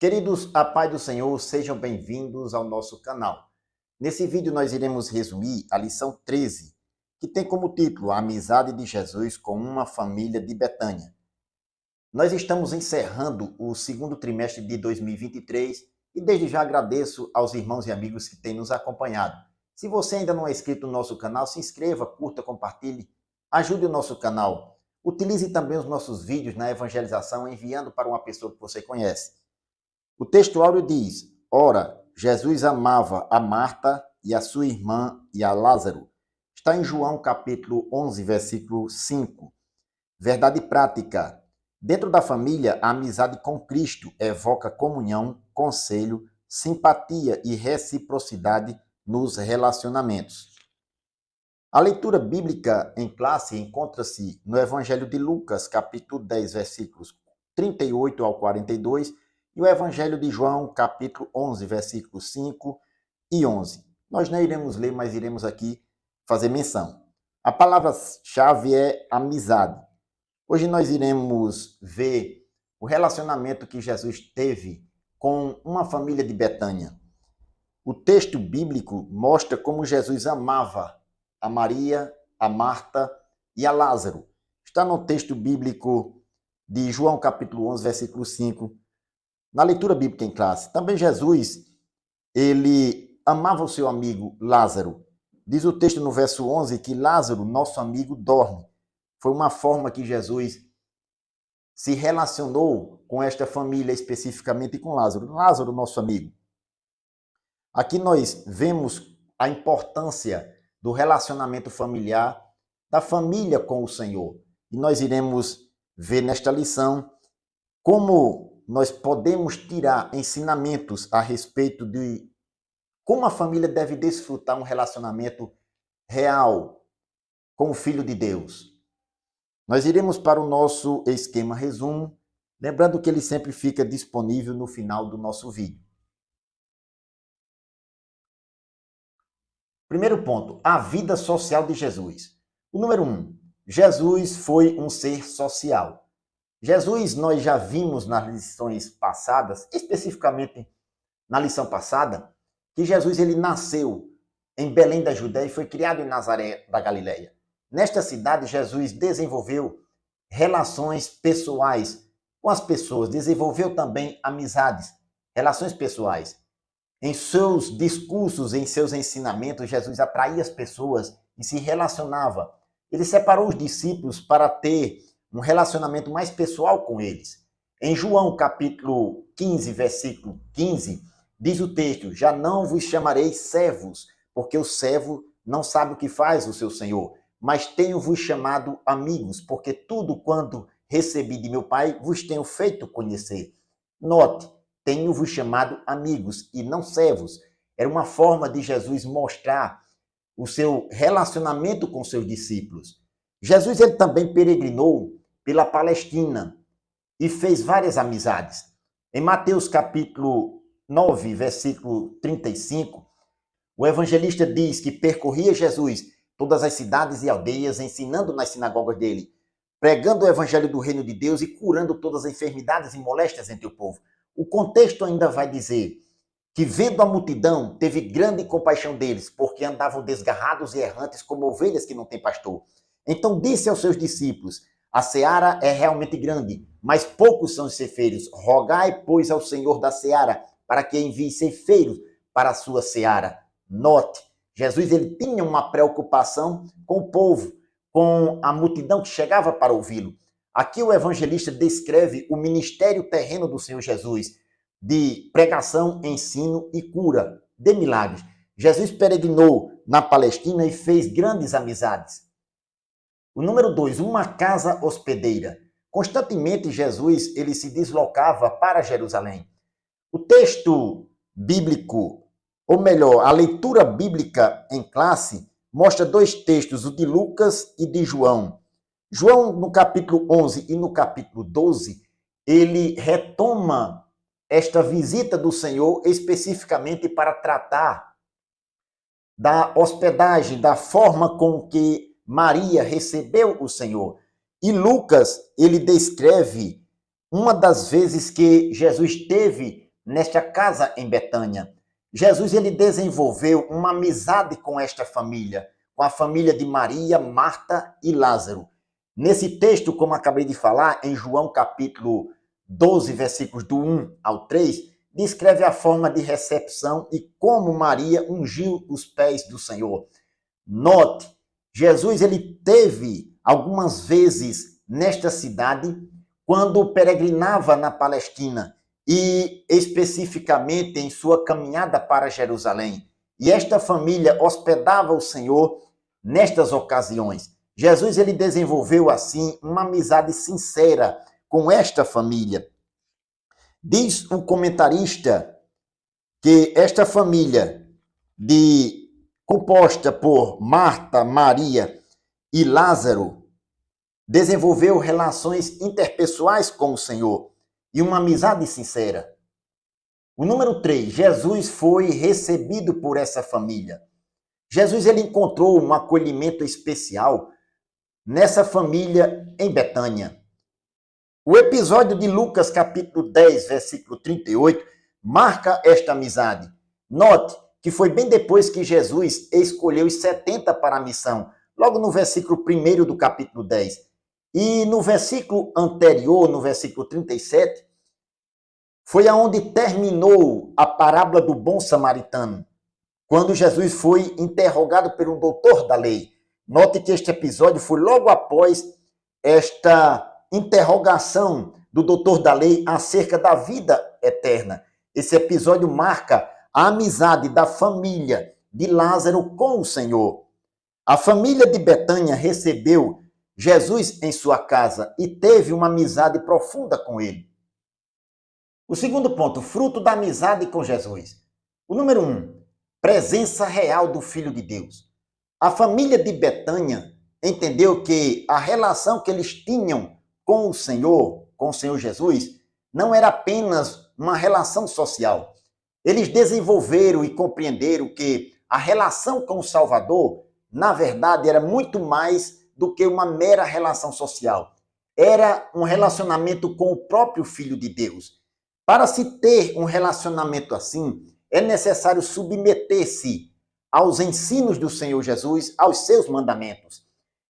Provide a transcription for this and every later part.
Queridos, a paz do Senhor, sejam bem-vindos ao nosso canal. Nesse vídeo nós iremos resumir a lição 13, que tem como título A Amizade de Jesus com uma família de Betânia. Nós estamos encerrando o segundo trimestre de 2023 e desde já agradeço aos irmãos e amigos que têm nos acompanhado. Se você ainda não é inscrito no nosso canal, se inscreva, curta, compartilhe, ajude o nosso canal. Utilize também os nossos vídeos na evangelização enviando para uma pessoa que você conhece. O texto áureo diz: Ora, Jesus amava a Marta e a sua irmã e a Lázaro. Está em João capítulo 11, versículo 5. Verdade prática. Dentro da família, a amizade com Cristo evoca comunhão, conselho, simpatia e reciprocidade nos relacionamentos. A leitura bíblica em classe encontra-se no Evangelho de Lucas, capítulo 10, versículos 38 ao 42, e o Evangelho de João, capítulo 11, versículos 5 e 11. Nós não iremos ler, mas iremos aqui fazer menção. A palavra-chave é amizade. Hoje nós iremos ver o relacionamento que Jesus teve com uma família de Betânia. O texto bíblico mostra como Jesus amava a Maria, a Marta e a Lázaro. Está no texto bíblico de João capítulo 11, versículo 5. Na leitura bíblica em classe, também Jesus, ele amava o seu amigo Lázaro. Diz o texto no verso 11 que Lázaro, nosso amigo, dorme. Foi uma forma que Jesus se relacionou com esta família, especificamente com Lázaro. Lázaro, nosso amigo. Aqui nós vemos a importância do relacionamento familiar, da família com o Senhor. E nós iremos ver nesta lição como nós podemos tirar ensinamentos a respeito de como a família deve desfrutar um relacionamento real com o Filho de Deus. Nós iremos para o nosso esquema resumo, lembrando que ele sempre fica disponível no final do nosso vídeo. Primeiro ponto, a vida social de Jesus. O número 1, Jesus foi um ser social. Jesus, nós já vimos nas lições passadas, especificamente na lição passada, que Jesus ele nasceu em Belém da Judéia e foi criado em Nazaré da Galileia. Nesta cidade, Jesus desenvolveu relações pessoais com as pessoas, desenvolveu também amizades, relações pessoais. Em seus discursos, em seus ensinamentos, Jesus atraía as pessoas e se relacionava. Ele separou os discípulos para ter um relacionamento mais pessoal com eles. Em João capítulo 15, versículo 15, diz o texto: Já não vos chamarei servos, porque o servo não sabe o que faz o seu senhor, mas tenho-vos chamado amigos, porque tudo quanto recebi de meu Pai vos tenho feito conhecer. Note, tenho-vos chamado amigos e não servos. Era uma forma de Jesus mostrar o seu relacionamento com seus discípulos. Jesus ele também peregrinou pela Palestina e fez várias amizades. Em Mateus capítulo 9, versículo 35, o evangelista diz que percorria Jesus todas as cidades e aldeias, ensinando nas sinagogas dele, pregando o evangelho do reino de Deus e curando todas as enfermidades e moléstias entre o povo. O contexto ainda vai dizer que, vendo a multidão, teve grande compaixão deles, porque andavam desgarrados e errantes como ovelhas que não têm pastor. Então disse aos seus discípulos: A seara é realmente grande, mas poucos são os ceifeiros. Rogai, pois, ao Senhor da seara, para que envie ceifeiros para a sua seara. Note, Jesus ele tinha uma preocupação com o povo, com a multidão que chegava para ouvi-lo. Aqui o evangelista descreve o ministério terreno do Senhor Jesus, de pregação, ensino e cura de milagres. Jesus peregrinou na Palestina e fez grandes amizades. O número 2, uma casa hospedeira. Constantemente Jesus ele se deslocava para Jerusalém. O texto bíblico, ou melhor, a leitura bíblica em classe, mostra dois textos, o de Lucas e de João. João, no capítulo 11 e no capítulo 12, ele retoma esta visita do Senhor especificamente para tratar da hospedagem, da forma com que Maria recebeu o Senhor. E Lucas, ele descreve uma das vezes que Jesus teve nesta casa em Betânia. Jesus ele desenvolveu uma amizade com esta família, com a família de Maria, Marta e Lázaro. Nesse texto, como acabei de falar, em João capítulo 12, versículos do 1 ao 3, descreve a forma de recepção e como Maria ungiu os pés do Senhor. Note, Jesus ele teve algumas vezes nesta cidade quando peregrinava na Palestina e especificamente em sua caminhada para Jerusalém. E esta família hospedava o Senhor nestas ocasiões. Jesus ele desenvolveu assim uma amizade sincera com esta família. Diz o comentarista que esta família composta por Marta, Maria e Lázaro desenvolveu relações interpessoais com o Senhor e uma amizade sincera. O número 3, Jesus foi recebido por essa família. Jesus ele encontrou um acolhimento especial nessa família em Betânia. O episódio de Lucas, capítulo 10, versículo 38, marca esta amizade. Note que foi bem depois que Jesus escolheu os 70 para a missão, logo no versículo 1 do capítulo 10. E no versículo anterior, no versículo 37, foi aonde terminou a parábola do bom samaritano, quando Jesus foi interrogado por um doutor da lei. Note que este episódio foi logo após esta interrogação do doutor da lei acerca da vida eterna. Esse episódio marca a amizade da família de Lázaro com o Senhor. A família de Betânia recebeu Jesus em sua casa e teve uma amizade profunda com ele. O segundo ponto, fruto da amizade com Jesus. O número 1, presença real do Filho de Deus. A família de Betânia entendeu que a relação que eles tinham com o Senhor Jesus, não era apenas uma relação social. Eles desenvolveram e compreenderam que a relação com o Salvador, na verdade, era muito mais do que uma mera relação social. Era um relacionamento com o próprio Filho de Deus. Para se ter um relacionamento assim, é necessário submeter-se aos ensinos do Senhor Jesus, aos seus mandamentos.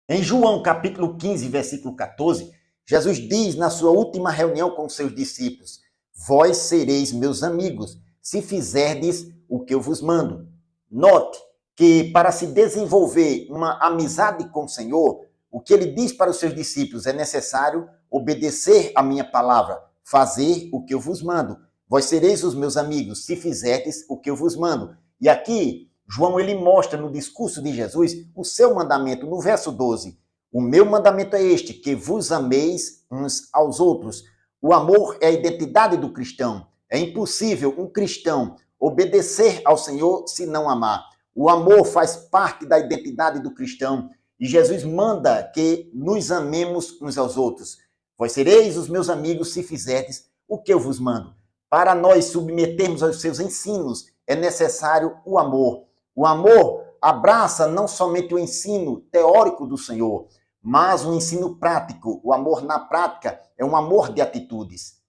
Em João capítulo 15, versículo 14, Jesus diz na sua última reunião com seus discípulos: vós sereis meus amigos, se fizerdes o que eu vos mando. Note que para se desenvolver uma amizade com o Senhor, o que ele diz para os seus discípulos é necessário obedecer a minha palavra, fazer o que eu vos mando. Vós sereis os meus amigos, se fizerdes o que eu vos mando. E aqui, João ele mostra no discurso de Jesus o seu mandamento, no verso 12. O meu mandamento é este, que vos ameis uns aos outros. O amor é a identidade do cristão. É impossível um cristão obedecer ao Senhor se não amar. O amor faz parte da identidade do cristão. E Jesus manda que nos amemos uns aos outros. Vós sereis os meus amigos se fizerdes o que eu vos mando. Para nós submetermos aos seus ensinos, é necessário o amor. O amor abraça não somente o ensino teórico do Senhor, mas o ensino prático. O amor na prática é um amor de atitudes.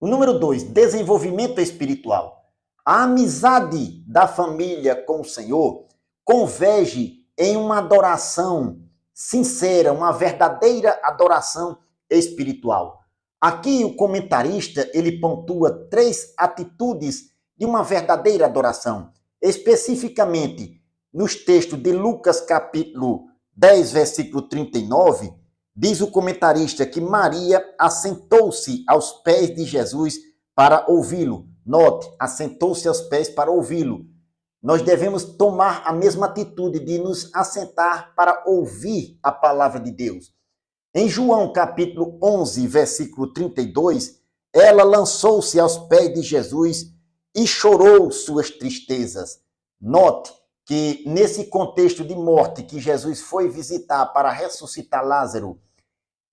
O número 2, desenvolvimento espiritual. A amizade da família com o Senhor converge em uma adoração sincera, uma verdadeira adoração espiritual. Aqui o comentarista ele pontua 3 atitudes de uma verdadeira adoração. Especificamente, nos textos de Lucas capítulo 10, versículo 39, diz o comentarista que Maria assentou-se aos pés de Jesus para ouvi-lo. Note, assentou-se aos pés para ouvi-lo. Nós devemos tomar a mesma atitude de nos assentar para ouvir a palavra de Deus. Em João capítulo 11, versículo 32, ela lançou-se aos pés de Jesus e chorou suas tristezas. Note que nesse contexto de morte que Jesus foi visitar para ressuscitar Lázaro,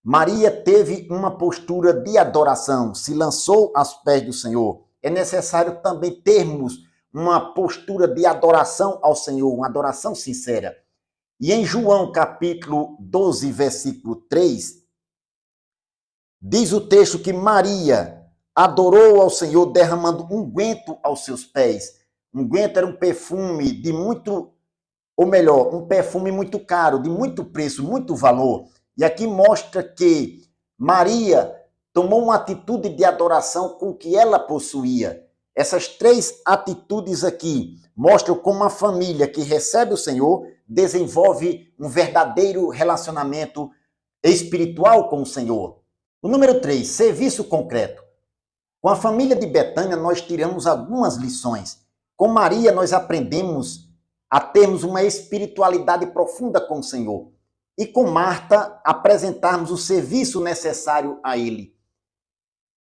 Maria teve uma postura de adoração, se lançou aos pés do Senhor. É necessário também termos uma postura de adoração ao Senhor, uma adoração sincera. E em João capítulo 12, versículo 3, diz o texto que Maria adorou ao Senhor derramando unguento aos seus pés. Unguento era um perfume de muito, ou melhor, um perfume muito caro, de muito preço, muito valor. E aqui mostra que Maria tomou uma atitude de adoração com o que ela possuía. Essas três atitudes aqui mostram como uma família que recebe o Senhor desenvolve um verdadeiro relacionamento espiritual com o Senhor. O número 3, serviço concreto. Com a família de Betânia, nós tiramos algumas lições. Com Maria, nós aprendemos a termos uma espiritualidade profunda com o Senhor. E com Marta, apresentarmos o serviço necessário a Ele.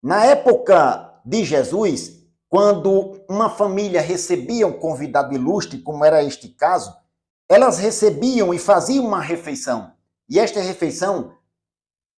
Na época de Jesus, quando uma família recebia um convidado ilustre, como era este caso, elas recebiam e faziam uma refeição. E esta refeição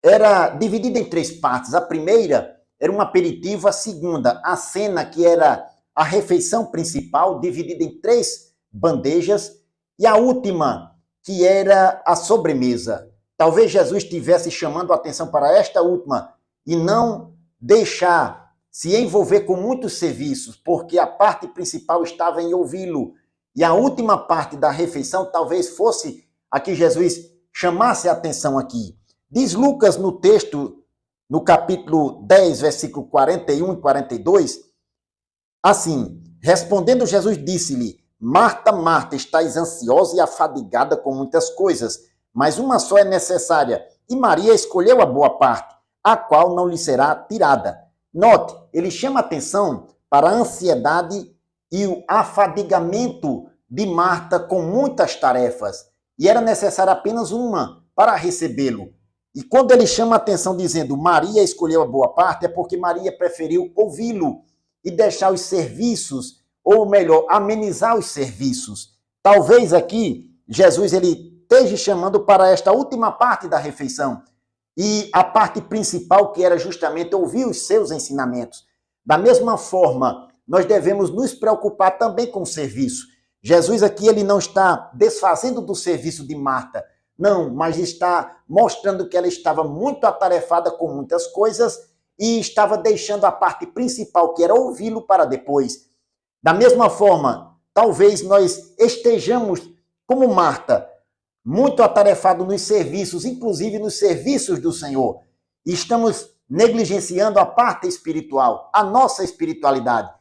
era dividida em três partes. A primeira era um aperitivo, a segunda, a cena, que era a refeição principal, dividida em três bandejas, e a última, que era a sobremesa. Talvez Jesus estivesse chamando a atenção para esta última e não deixar se envolver com muitos serviços, porque a parte principal estava em ouvi-lo. E a última parte da refeição talvez fosse a que Jesus chamasse a atenção aqui. Diz Lucas no texto, no capítulo 10, versículo 41 e 42, assim, respondendo Jesus disse-lhe, Marta, Marta, estás ansiosa e afadigada com muitas coisas, mas uma só é necessária, e Maria escolheu a boa parte, a qual não lhe será tirada. Note, ele chama atenção para a ansiedade e o afadigamento de Marta com muitas tarefas, e era necessária apenas uma para recebê-lo. E quando ele chama a atenção dizendo Maria escolheu a boa parte, é porque Maria preferiu ouvi-lo e deixar os serviços, ou melhor, amenizar os serviços. Talvez aqui Jesus ele esteja chamando para esta última parte da refeição, e a parte principal que era justamente ouvir os seus ensinamentos. Da mesma forma, nós devemos nos preocupar também com o serviço. Jesus aqui ele não está desfazendo do serviço de Marta, não, mas está mostrando que ela estava muito atarefada com muitas coisas e estava deixando a parte principal, que era ouvi-lo, para depois. Da mesma forma, talvez nós estejamos, como Marta, muito atarefado nos serviços, inclusive nos serviços do Senhor. E estamos negligenciando a parte espiritual, a nossa espiritualidade.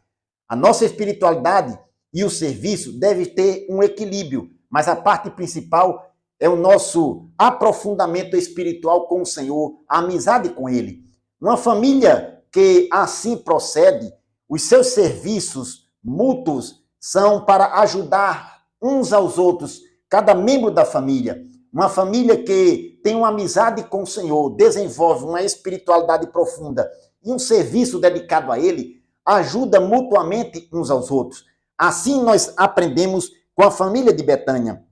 A nossa espiritualidade e o serviço deve ter um equilíbrio, mas a parte principal é o nosso aprofundamento espiritual com o Senhor, a amizade com Ele. Uma família que assim procede, os seus serviços mútuos são para ajudar uns aos outros, cada membro da família. Uma família que tem uma amizade com o Senhor, desenvolve uma espiritualidade profunda e um serviço dedicado a Ele, ajuda mutuamente uns aos outros. Assim nós aprendemos com a família de Betânia.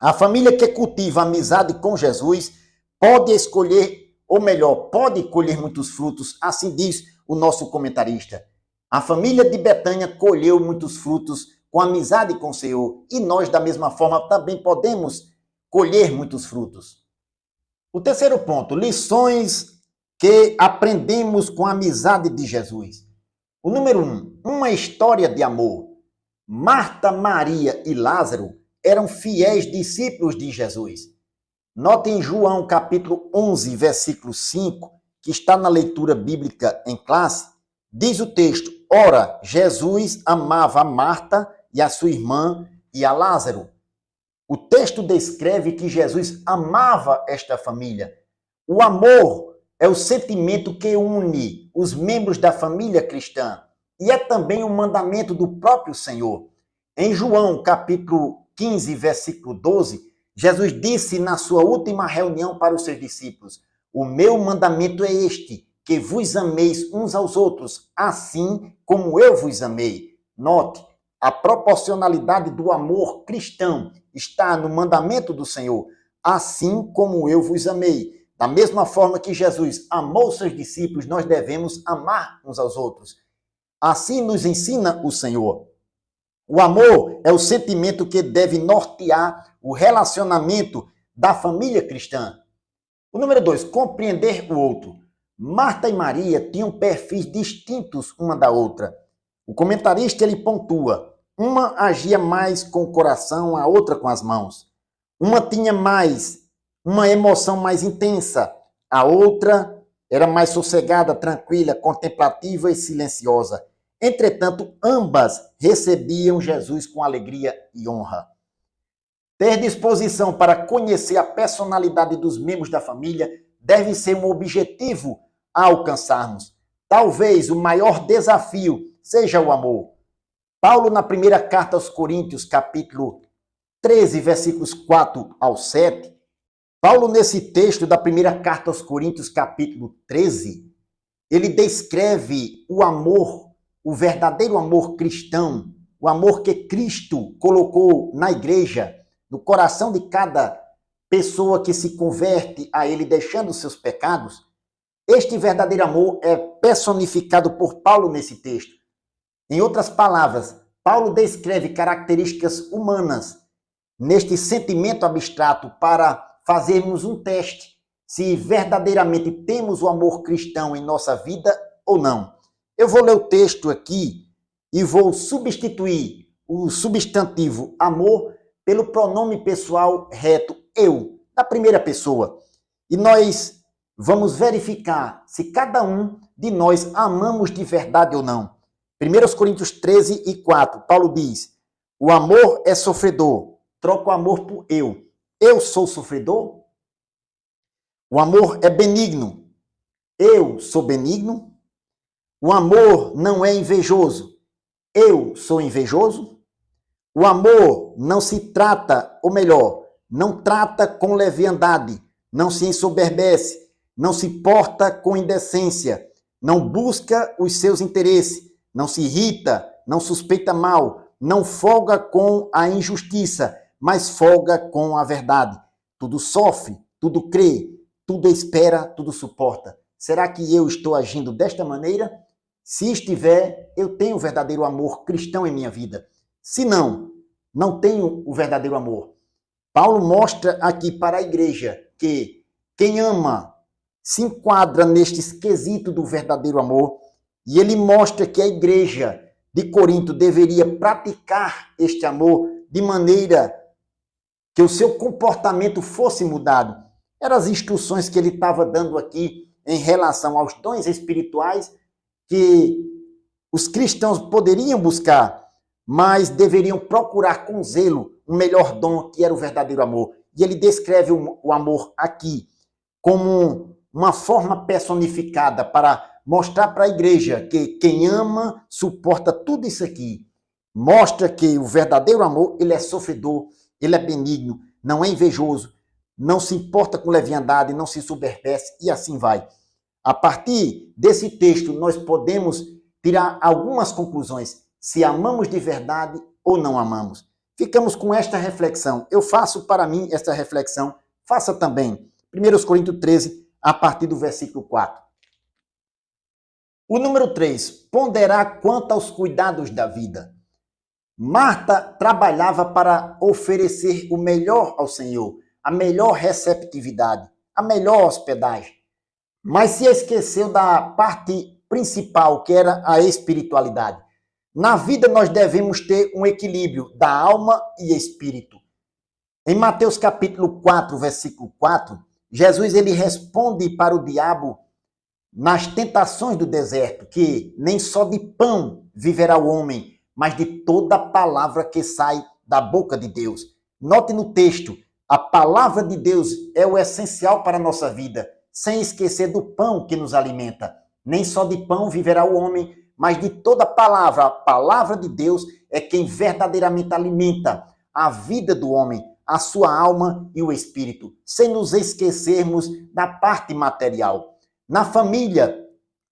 A família que cultiva amizade com Jesus pode escolher, ou melhor, pode colher muitos frutos, assim diz o nosso comentarista. A família de Betânia colheu muitos frutos com amizade com o Senhor, e nós, da mesma forma, também podemos colher muitos frutos. O terceiro ponto, lições que aprendemos com a amizade de Jesus. O número 1, uma história de amor. Marta, Maria e Lázaro eram fiéis discípulos de Jesus. Note em João capítulo 11, versículo 5, que está na leitura bíblica em classe, diz o texto, ora, Jesus amava a Marta e a sua irmã e a Lázaro. O texto descreve que Jesus amava esta família. O amor é o sentimento que une os membros da família cristã e é também um mandamento do próprio Senhor. Em João capítulo 15, versículo 12, Jesus disse na sua última reunião para os seus discípulos, o meu mandamento é este, que vos ameis uns aos outros, assim como eu vos amei. Note, a proporcionalidade do amor cristão está no mandamento do Senhor, assim como eu vos amei. Da mesma forma que Jesus amou seus discípulos, nós devemos amar uns aos outros. Assim nos ensina o Senhor. O amor é o sentimento que deve nortear o relacionamento da família cristã. O número 2, compreender o outro. Marta e Maria tinham perfis distintos uma da outra. O comentarista ele pontua: uma agia mais com o coração, a outra com as mãos. Uma tinha mais uma emoção mais intensa, a outra era mais sossegada, tranquila, contemplativa e silenciosa. Entretanto, ambas recebiam Jesus com alegria e honra. Ter disposição para conhecer a personalidade dos membros da família deve ser um objetivo a alcançarmos. Talvez o maior desafio seja o amor. Paulo, na primeira carta aos Coríntios, capítulo 13, versículos 4 ao 7, Paulo, nesse texto da primeira carta aos Coríntios, capítulo 13, ele descreve o amor, o verdadeiro amor cristão, o amor que Cristo colocou na igreja, no coração de cada pessoa que se converte a ele, deixando os seus pecados. Este verdadeiro amor é personificado por Paulo nesse texto. Em outras palavras, Paulo descreve características humanas neste sentimento abstrato para fazermos um teste se verdadeiramente temos o amor cristão em nossa vida ou não. Eu vou ler o texto aqui e vou substituir o substantivo amor pelo pronome pessoal reto eu, na primeira pessoa. E nós vamos verificar se cada um de nós amamos de verdade ou não. 1 Coríntios 13 e 4, Paulo diz: o amor é sofredor, troca o amor por eu. Eu sou sofredor? O amor é benigno, eu sou benigno? O amor não é invejoso, eu sou invejoso? O amor não se trata, ou melhor, não trata com leviandade, não se ensoberbece, não se porta com indecência, não busca os seus interesses, não se irrita, não suspeita mal, não folga com a injustiça, mas folga com a verdade. Tudo sofre, tudo crê, tudo espera, tudo suporta. Será que eu estou agindo desta maneira? Se estiver, eu tenho o verdadeiro amor cristão em minha vida. Se não, não tenho o verdadeiro amor. Paulo mostra aqui para a igreja que quem ama se enquadra neste quesito do verdadeiro amor, e ele mostra que a igreja de Corinto deveria praticar este amor de maneira que o seu comportamento fosse mudado. Eram as instruções que ele estava dando aqui em relação aos dons espirituais que os cristãos poderiam buscar, mas deveriam procurar com zelo o melhor dom, que era o verdadeiro amor. E ele descreve o amor aqui como uma forma personificada para mostrar para a igreja que quem ama suporta tudo isso aqui. Mostra que o verdadeiro amor, ele é sofredor, ele é benigno, não é invejoso, não se importa com leviandade, não se soberbece e assim vai. A partir desse texto, nós podemos tirar algumas conclusões, se amamos de verdade ou não amamos. Ficamos com esta reflexão. Eu faço para mim esta reflexão, faça também. 1 Coríntios 13, a partir do versículo 4. O número 3, ponderar quanto aos cuidados da vida. Marta trabalhava para oferecer o melhor ao Senhor, a melhor receptividade, a melhor hospedagem, mas se esqueceu da parte principal, que era a espiritualidade. Na vida nós devemos ter um equilíbrio da alma e espírito. Em Mateus capítulo 4, versículo 4, Jesus ele responde para o diabo nas tentações do deserto, que nem só de pão viverá o homem, mas de toda palavra que sai da boca de Deus. Note no texto, a palavra de Deus é o essencial para a nossa vida, sem esquecer do pão que nos alimenta. Nem só de pão viverá o homem, mas de toda palavra. A palavra de Deus é quem verdadeiramente alimenta a vida do homem, a sua alma e o espírito, sem nos esquecermos da parte material. Na família,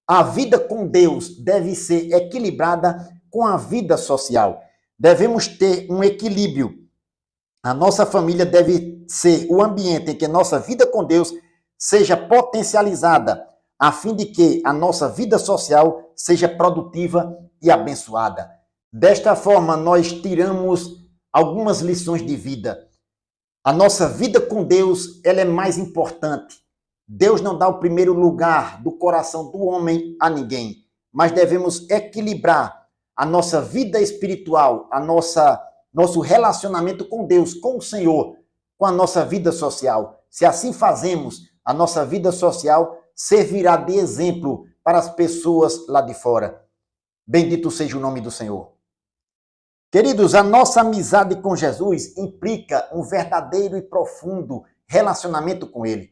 a vida com Deus deve ser equilibrada com a vida social. Devemos ter um equilíbrio. A nossa família deve ser o ambiente em que nossa vida com Deus seja potencializada, a fim de que a nossa vida social seja produtiva e abençoada. Desta forma, nós tiramos algumas lições de vida. A nossa vida com Deus, ela é mais importante. Deus não dá o primeiro lugar do coração do homem a ninguém, mas devemos equilibrar a nossa vida espiritual, nosso relacionamento com Deus, com o Senhor, com a nossa vida social. Se assim fazemos, a nossa vida social servirá de exemplo para as pessoas lá de fora. Bendito seja o nome do Senhor. Queridos, a nossa amizade com Jesus implica um verdadeiro e profundo relacionamento com Ele.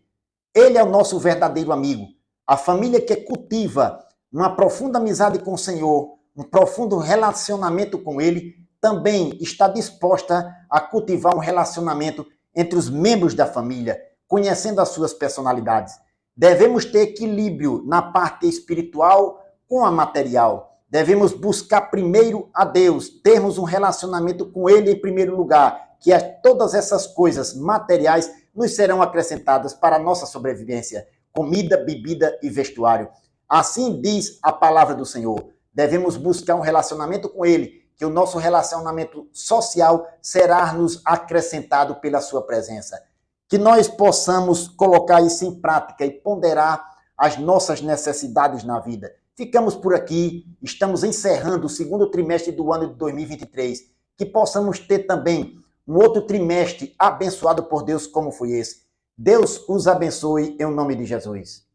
Ele é o nosso verdadeiro amigo. A família que cultiva uma profunda amizade com o Senhor, um profundo relacionamento com Ele, também está disposta a cultivar um relacionamento entre os membros da família, conhecendo as suas personalidades. Devemos ter equilíbrio na parte espiritual com a material. Devemos buscar primeiro a Deus, termos um relacionamento com Ele em primeiro lugar, que todas essas coisas materiais nos serão acrescentadas para a nossa sobrevivência, comida, bebida e vestuário. Assim diz a palavra do Senhor. Devemos buscar um relacionamento com Ele, que o nosso relacionamento social será nos acrescentado pela sua presença. Que nós possamos colocar isso em prática e ponderar as nossas necessidades na vida. Ficamos por aqui, estamos encerrando o segundo trimestre do ano de 2023. Que possamos ter também um outro trimestre abençoado por Deus como foi esse. Deus os abençoe em nome de Jesus.